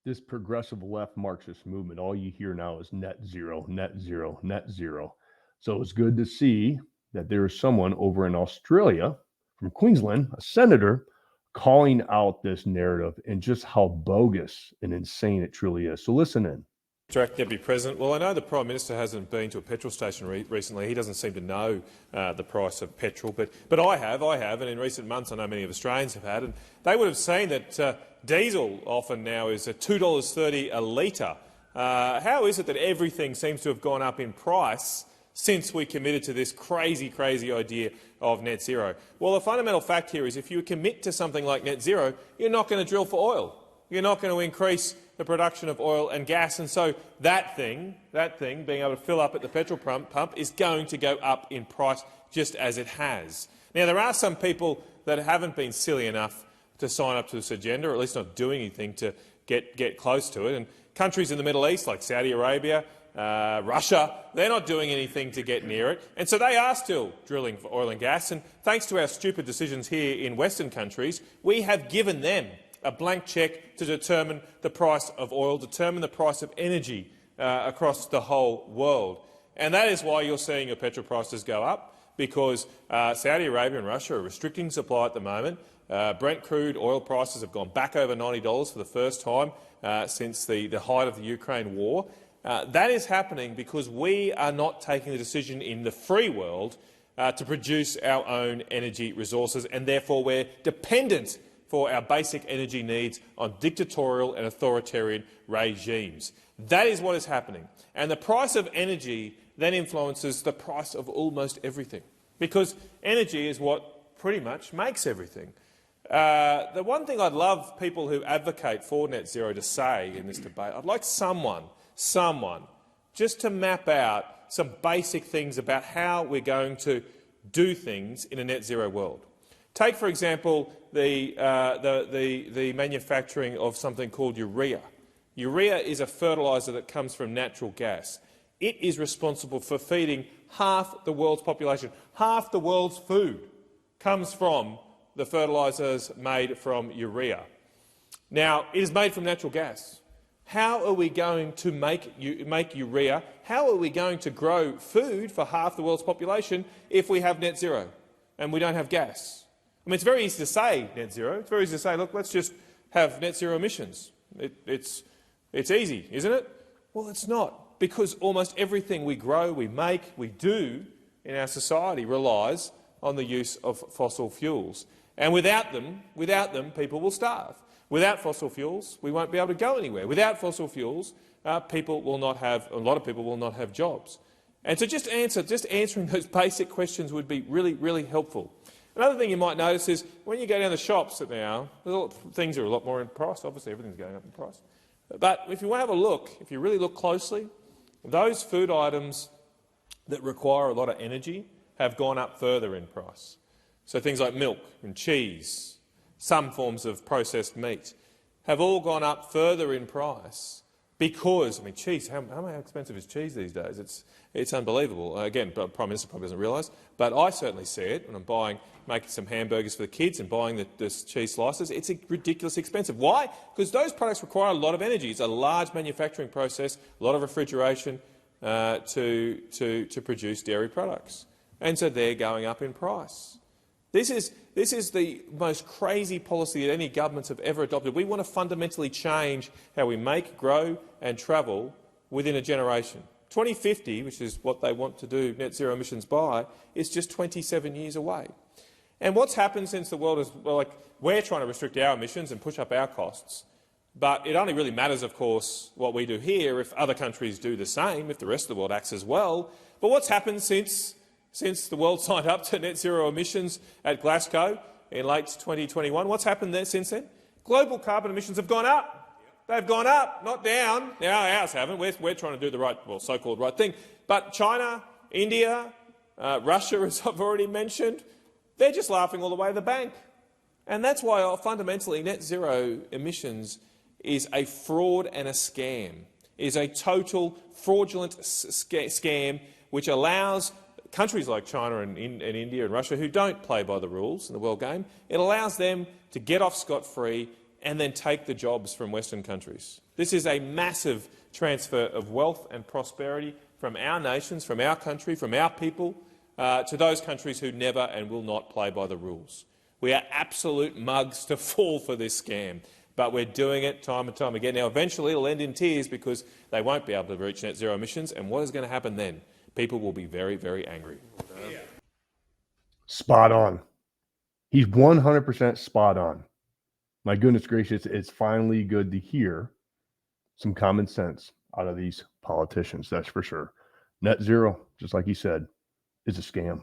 this progressive left Marxist movement, all you hear now is net zero, net zero, net zero. So it's good to see that there is someone over in Australia from Queensland, a senator, calling out this narrative and just how bogus and insane it truly is. So listen in. Direct Deputy President. Well, I know the Prime Minister hasn't been to a petrol station recently. He doesn't seem to know the price of petrol, but I have, and in recent months I know many of Australians have had, and they would have seen that diesel often now is at $2.30 a litre. How is it that everything seems to have gone up in price since we committed to this crazy idea of net zero? Well, the fundamental fact here is if you commit to something like net zero, you're not going to drill for oil. You're not going to increase the production of oil and gas, and so that thing, being able to fill up at the petrol pump, is going to go up in price just as it has. Now, there are some people that haven't been silly enough to sign up to this agenda, or at least not doing anything to get close to it. And countries in the Middle East, like Saudi Arabia, Russia, they're not doing anything to get near it, and so they are still drilling for oil and gas. And thanks to our stupid decisions here in Western countries, we have given them a blank cheque to determine the price of oil, determine the price of energy across the whole world. And that is why you're seeing your petrol prices go up, because Saudi Arabia and Russia are restricting supply at the moment. Brent crude oil prices have gone back over $90 for the first time since the height of the Ukraine war. That is happening because we are not taking the decision in the free world to produce our own energy resources, and therefore we're dependent for our basic energy needs on dictatorial and authoritarian regimes. That is what is happening. And the price of energy then influences the price of almost everything, because energy is what pretty much makes everything. The one thing I'd love people who advocate for net zero to say in this debate, I'd like someone just to map out some basic things about how we're going to do things in a net zero world. Take, for example, the manufacturing of something called urea. Urea is a fertiliser that comes from natural gas. It is responsible for feeding half the world's population. Half the world's food comes from the fertilisers made from urea. Now, it is made from natural gas. How are we going to make urea? How are we going to grow food for half the world's population if we have net zero and we don't have gas? I mean, it's very easy to say net zero. It's very easy to say, look, let's just have net zero emissions. It's easy, isn't it? Well, it's not, because almost everything we grow, we make, we do in our society relies on the use of fossil fuels. And without them, people will starve. Without fossil fuels, we won't be able to go anywhere. Without fossil fuels, a lot of people will not have jobs. And so just answering those basic questions would be really helpful. Another thing you might notice is when you go down the shops now, things are a lot more in price. Obviously, everything's going up in price. But if you have a look, if you really look closely, those food items that require a lot of energy have gone up further in price. So things like milk and cheese, some forms of processed meat, have all gone up further in price because, I mean, cheese, how expensive is cheese these days? It's unbelievable. Again, the Prime Minister probably doesn't realise, but I certainly see it when I'm making some hamburgers for the kids and buying the cheese slices. It's ridiculously expensive. Why? Because those products require a lot of energy. It's a large manufacturing process, a lot of refrigeration to produce dairy products, and so they're going up in price. This is the most crazy policy that any governments have ever adopted. We want to fundamentally change how we make, grow and travel within a generation. 2050, which is what they want to do net zero emissions by, is just 27 years away. And what's happened since the world is, well, like, we're trying to restrict our emissions and push up our costs, but it only really matters, of course, what we do here if other countries do the same, if the rest of the world acts as well. But what's happened since the world signed up to net zero emissions at Glasgow in late 2021? What's happened there since then? Global carbon emissions have gone up. They've gone up, not down. Now ours haven't. We're trying to do the right, well, so-called right thing. But China, India, Russia, as I've already mentioned, they're just laughing all the way to the bank. And that's why fundamentally net zero emissions is a fraud and a scam, is a total fraudulent scam which allows countries like China and India and Russia, who don't play by the rules in the world game, it allows them to get off scot-free and then take the jobs from Western countries. This is a massive transfer of wealth and prosperity from our nations, from our country, from our people, to those countries who never and will not play by the rules. We are absolute mugs to fall for this scam, but we're doing it time and time again. Now, eventually it'll end in tears because they won't be able to reach net zero emissions, and what is going to happen then? People will be very, very angry. Spot on. He's 100% spot on. My goodness gracious, it's finally good to hear some common sense out of these politicians, that's for sure. Net zero, just like he said, is a scam.